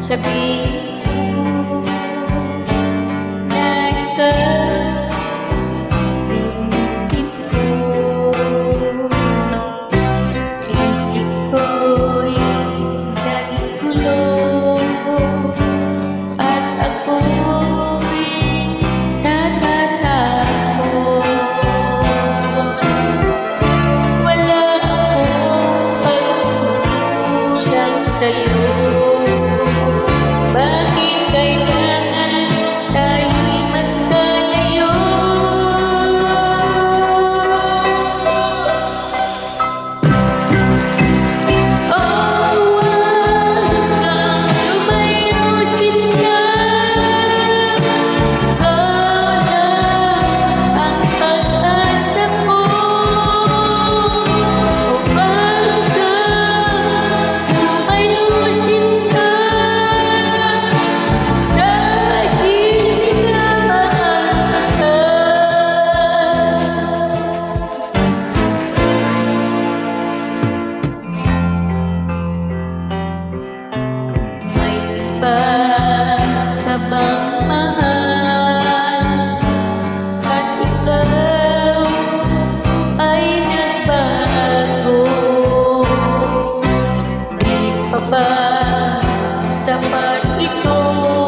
Sabihin na ikaw inisip ko, isip ko'y naging gulo, at ako'y natatakot. Wala akong pagkukulang sa'yo. Bakit kailangan tayo'y magkalayo? Oh, huwag kang lumayusin ka. Ikaw lang ang pag-asa ko. Oh, baka lumayusin ka. Bang mahal at ikaw ay nagbago, di pa ba sapat ito?